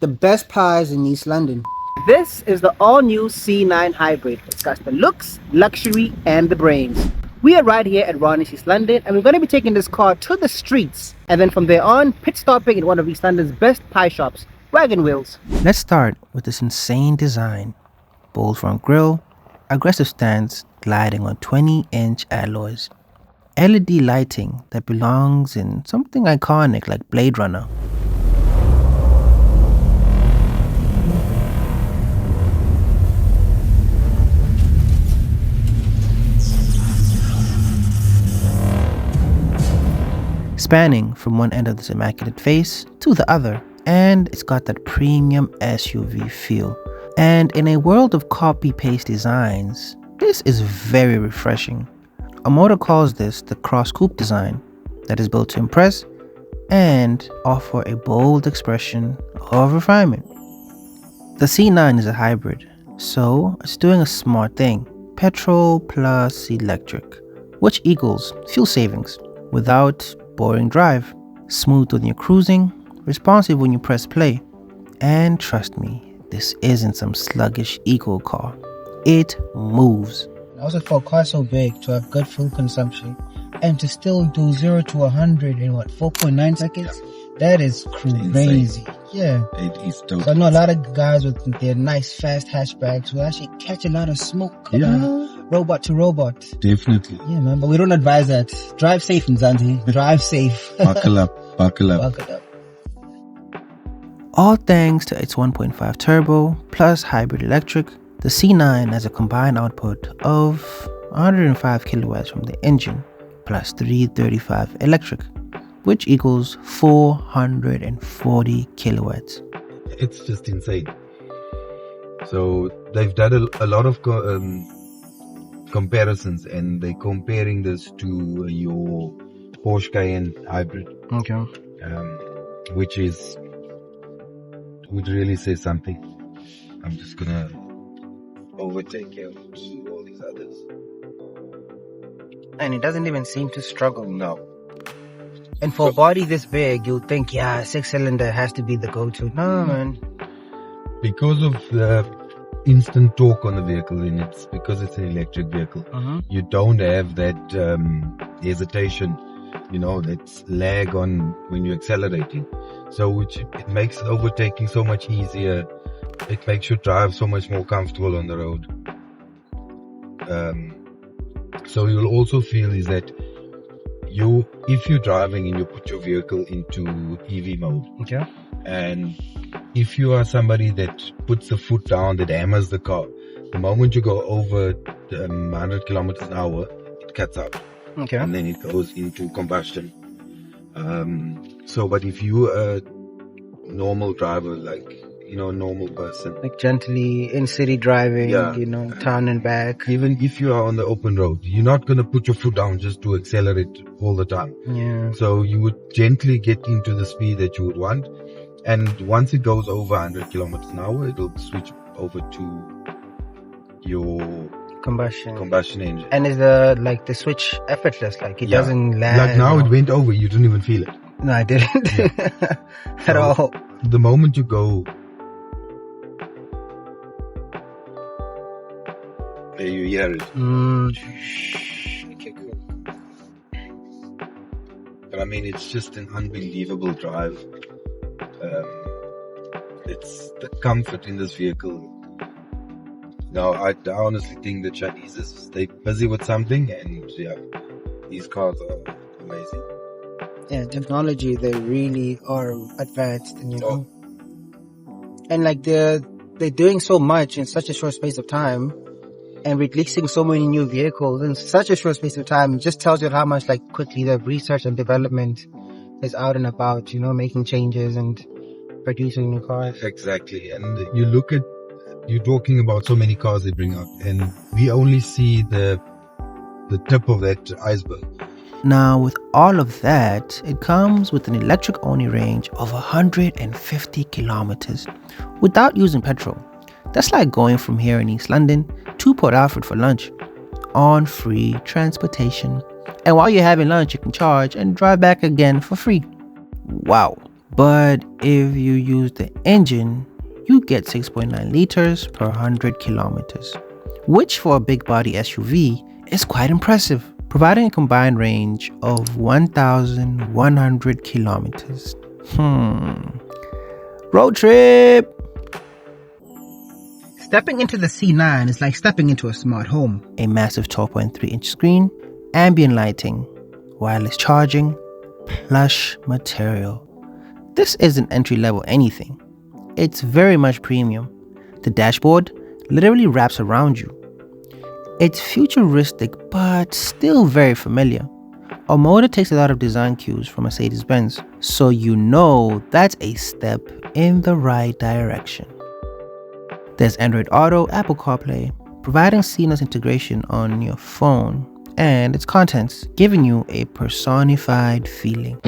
the best pies in East London. This is the all-new C9 Hybrid. It's got the looks, luxury, and the brains. We are right here at Ronnies East London, and we're going to be taking this car to the streets, and then from there on, pit stopping in one of East London's best pie shops, Wagon Wheels. Let's start with this insane design. Bold front grille, aggressive stance, gliding on 20-inch alloys. LED lighting that belongs in something iconic like Blade Runner. Spanning from one end of this immaculate face to the other, and it's got that premium SUV feel. And in a world of copy-paste designs, this is very refreshing. OMODA calls this the cross coupe design that is built to impress and offer a bold expression of refinement. The C9 is a hybrid, so it's doing a smart thing. Petrol plus electric, which equals fuel savings without boring drive. Smooth when you're cruising, responsive when you press play. And trust me, this isn't some sluggish eco car. It moves. Also, for a car so big, to have good fuel consumption and to still do 0 to 100 in what, 4.9 seconds? That is crazy. Yeah. It is totally. So I know a lot of guys with their nice fast hatchbacks will actually catch a lot of smoke. Robot to robot. Definitely. Yeah, man. But we don't advise that. Drive safe, Nzanti. Drive safe. Buckle up. Buckle up. Buckle up. All thanks to its 1.5 turbo plus hybrid electric, the C9 has a combined output of 105 kilowatts from the engine plus 335 electric, which equals 440 kilowatts. It's just insane. So they've done a lot of comparisons, and they're comparing this to your Porsche Cayenne hybrid. Okay. Which would really say something. I'm just gonna overtake all these others. And it doesn't even seem to struggle. No. And for a body this big, you'd think, yeah, 6-cylinder has to be the go-to. No, man. Because of the instant torque on the vehicle, and it's because it's an electric vehicle, you don't have that hesitation, that's lag on when you're accelerating. So it makes overtaking so much easier. It makes your drive so much more comfortable on the road. So you'll also feel is that if you're driving and you put your vehicle into EV mode, Okay. and if you are somebody that puts the foot down, that hammers the car, the moment you go over 100 kilometers an hour, it cuts out. Okay. And then it goes into combustion. But if you are a normal driver, like, normal person, Like gently in city driving, town and back. even if you are on the open road, you're not going to put your foot down just to accelerate all the time. Yeah. So you would gently get into the speed that you would want. And once it goes over 100 kilometers an hour, it'll switch over to your Combustion engine. And is the switch effortless? Like it doesn't lag? Like now it went over, you didn't even feel it. No, I didn't. At all. The moment you go, there you hear it. Okay, cool. But I mean, it's just an unbelievable drive. It's the comfort in this vehicle. Now, I honestly think the Chinese, they're busy with something, and these cars are amazing. Yeah, technology, they really are advanced, and and like they're doing so much in such a short space of time, and releasing so many new vehicles in such a short space of time. It just tells you how much quickly the research and development is out and about, making changes and producing new cars. Exactly. And you're talking about so many cars they bring out, and we only see the tip of that iceberg. Now, with all of that, it comes with an electric-only range of 150 kilometers without using petrol. That's like going from here in East London to Port Alfred for lunch on free transportation. And while you're having lunch, you can charge and drive back again for free. Wow, But if you use the engine, you get 6.9 liters per 100 kilometers, which for a big body SUV is quite impressive, providing a combined range of 1,100 kilometers. Road trip! Stepping into the C9 is like stepping into a smart home. A massive 12.3-inch screen, ambient lighting, wireless charging, plush material. This isn't entry-level anything. It's very much premium. The dashboard literally wraps around you. It's futuristic, but still very familiar. Omoda takes a lot of design cues from Mercedes-Benz, so you know that's a step in the right direction. There's Android Auto, Apple CarPlay, providing seamless integration on your phone, and its contents, giving you a personified feeling.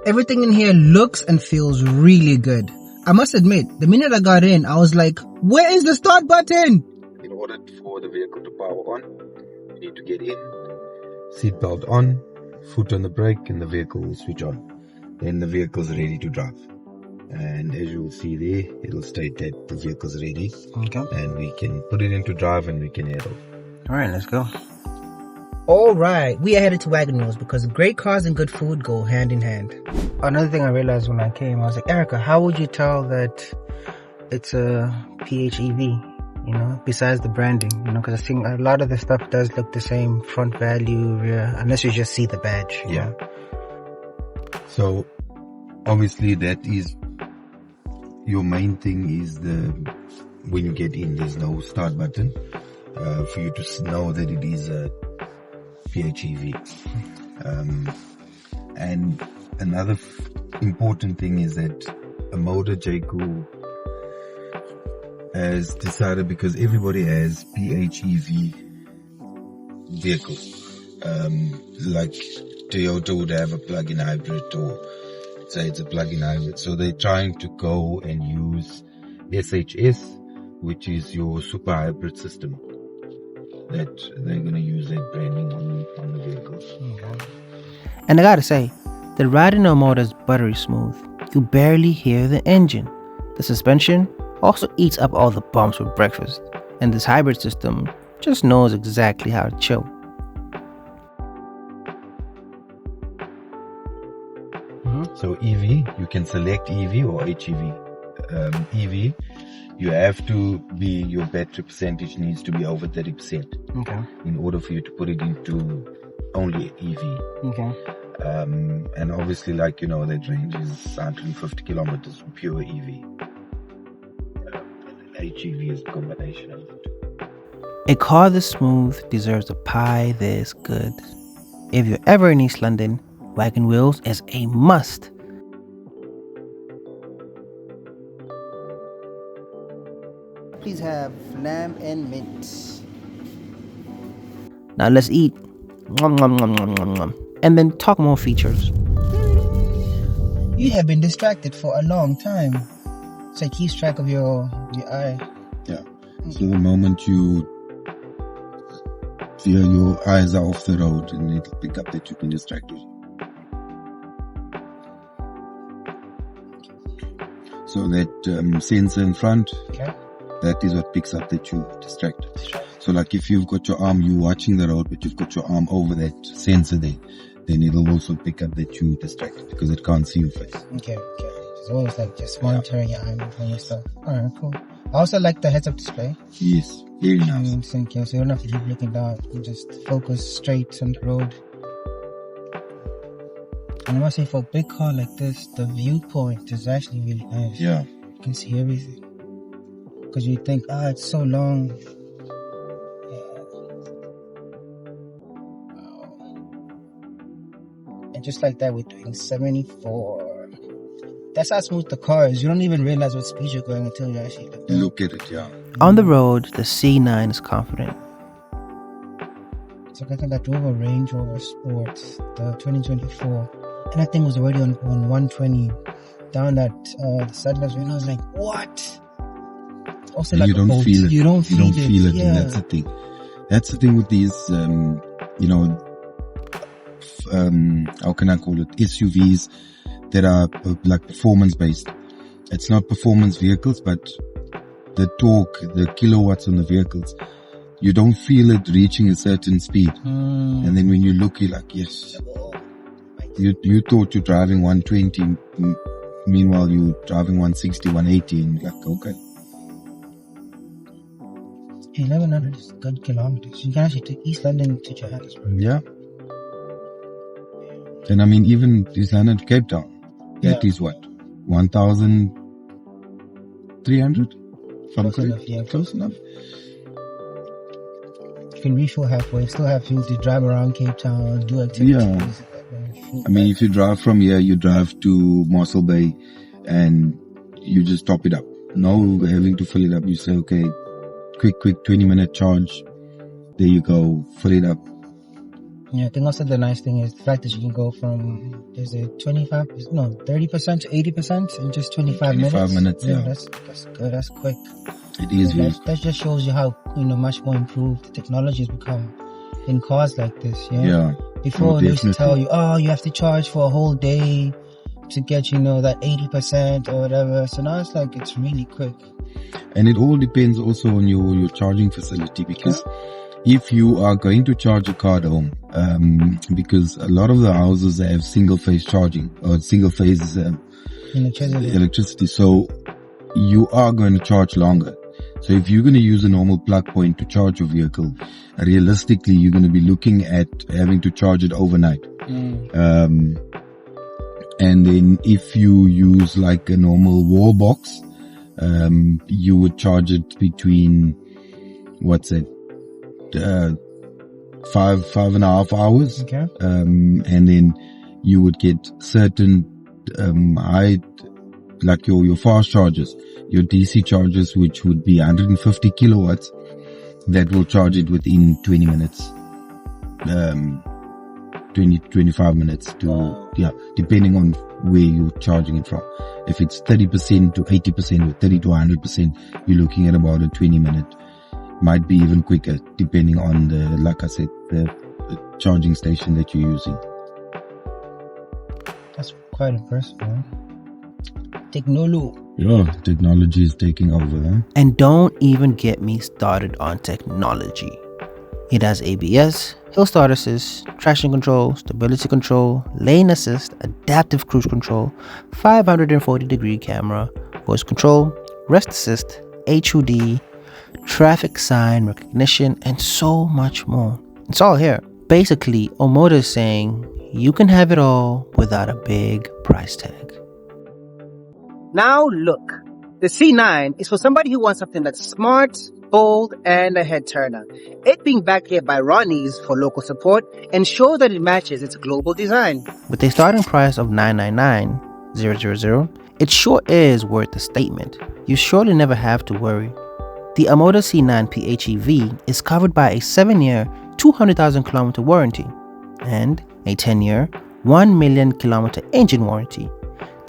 Everything in here looks and feels really good. I must admit, the minute I got in, I was like, where is the start button? In order for the vehicle to power on, you need to get in, seatbelt on, foot on the brake, and the vehicle will switch on. Then the vehicle's ready to drive. And as you will see there, it'll state that the vehicle's ready. Okay. And we can put it into drive and we can head off. Alright, let's go. Alright, we are headed to Wagon Wheels because great cars and good food go hand in hand. Another thing I realized when I came, I was like, Erica, how would you tell that it's a PHEV, you know, besides the branding, you know, because I think a lot of the stuff does look the same, front value, rear, unless you just see the badge. Yeah. Know? So, obviously that is, your main thing is when you get in, there's no start button, for you to know that it is a PHEV. And another important thing is that OMODA JAECOO has decided, because everybody has PHEV vehicles, like Toyota would have a plug-in hybrid, or say it's a plug-in hybrid, so they're trying to go and use SHS, which is your super hybrid system, that they're going to use that branding on the vehicles. Okay. And I gotta say, the ride in Omoda is buttery smooth. You barely hear the engine. The suspension also eats up all the bumps with breakfast, and this hybrid system just knows exactly how to chill. So EV, you can select EV or HEV. EV, you have to be, your battery percentage needs to be over 30%. Okay. In order for you to put it into only EV. Okay. And obviously, like, you know, that range is 150 kilometers pure EV. HEV is a combination of the two. A car this smooth deserves a pie this good. If you're ever in East London, Wagon Wheels is a must. Please have lamb and mint. Now let's eat. Nom, nom, nom, nom, nom, nom. And then talk more features. You have been distracted for a long time. So it keeps track of your eye. Yeah. So the moment you feel your eyes are off the road, and it'll pick up that you've been distracted. So that sensor in front, Okay. that is what picks up that you're distracted. So like if you've got your arm, you're watching the road, but you've got your arm over that sensor there, then it'll also pick up that you're distracted because it can't see your face. Okay. It's always like just monitoring your eye movement and stuff. Alright, cool. I also like the heads-up display. Yes, very nice. So you don't have to keep looking down. You can just focus straight on the road. And I must say, for a big car like this, the viewpoint is actually really nice. Yeah. You can see everything. Because you think, it's so long. And just like that, we're doing 74. That's how smooth the car is. You don't even realize what speed you're going until you actually look at it. Yeah. On the road, the C9 is confident. So I think I drove a Range Rover Sport, the 2024, and that thing was already on 120 down that the Sadler's Way, and I was like, what? Also, like you don't feel it. You don't feel it. Yeah. And that's the thing. That's the thing with these, how can I call it? SUVs that are like performance based. It's not performance vehicles, but the torque, the kilowatts on the vehicles, you don't feel it reaching a certain speed. And then when you look, you're like, yes. You thought you're driving 120, meanwhile you're driving 160, 180, and you're like, okay. 1100 is good kilometers. You can actually take East London to Johannesburg. Yeah. And I mean, even East London to Cape Town, that is what? 1,300? Close enough. You can refuel halfway, still have fuel to drive around Cape Town, do activities. Yeah. I mean, if you drive from here, you drive to Mossel Bay and you just top it up. No having to fill it up. You say, okay, quick 20-minute charge. There you go, fill it up. Yeah, I think also the nice thing is the fact that you can go from, is it 30% to 80% in just 25 minutes. 25 minutes, yeah. That's good, that's quick. It is really. That just shows you how, much more improved the technology has become in cars like this, Yeah. Before they used to tell you, you have to charge for a whole day to get, that 80% or whatever. So now it's like, it's really quick. And it all depends also on your charging facility, because if you are going to charge a car at home, because a lot of the houses have single phase charging or single phase electricity, so you are going to charge longer. So if you're going to use a normal plug point to charge your vehicle, realistically you're going to be looking at having to charge it overnight. And then if you use like a normal wall box, you would charge it between, 5.5 hours. Okay. And then you would get certain, like your fast chargers, your DC chargers, which would be 150 kilowatts, that will charge it within 20 minutes, 25 minutes depending on where you're charging it from. If it's 30% to 80% or 30 to 100%, you're looking at about a 20-minute. Might be even quicker, depending on the charging station that you're using. That's quite impressive, man. Technology is taking over, huh? And don't even get me started on technology. It has ABS, hill start assist, traction control, stability control, lane assist, adaptive cruise control, 540-degree camera, voice control, rest assist, HUD, traffic sign recognition, and so much more. It's all here. Basically, OMODA is saying you can have it all without a big price tag. Now look, the C9 is for somebody who wants something that's smart, bold, and a head turner. It being backed here by Ronnies for local support ensures that it matches its global design. With a starting price of $999,000, it sure is worth the statement. You surely never have to worry. The Omoda C9 PHEV is covered by a 7-year, 200,000 kilometer warranty and a 10-year, 1 million kilometer engine warranty.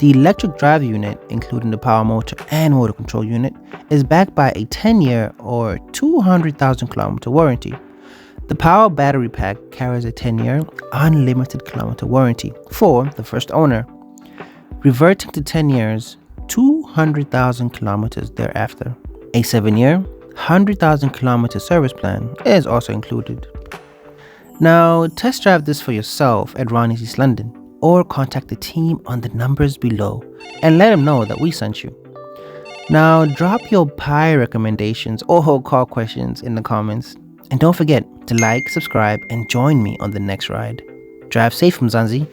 The electric drive unit, including the power motor and motor control unit, is backed by a 10-year or 200,000 kilometer warranty. The power battery pack carries a 10-year, unlimited kilometer warranty for the first owner, reverting to 10 years, 200,000 kilometers thereafter. A 7-year, 100,000 kilometer service plan is also included. Now, test drive this for yourself at Ronnies East London, or contact the team on the numbers below and let them know that we sent you. Now, drop your pie recommendations or car questions in the comments. And don't forget to like, subscribe, and join me on the next ride. Drive safe from Mzansi.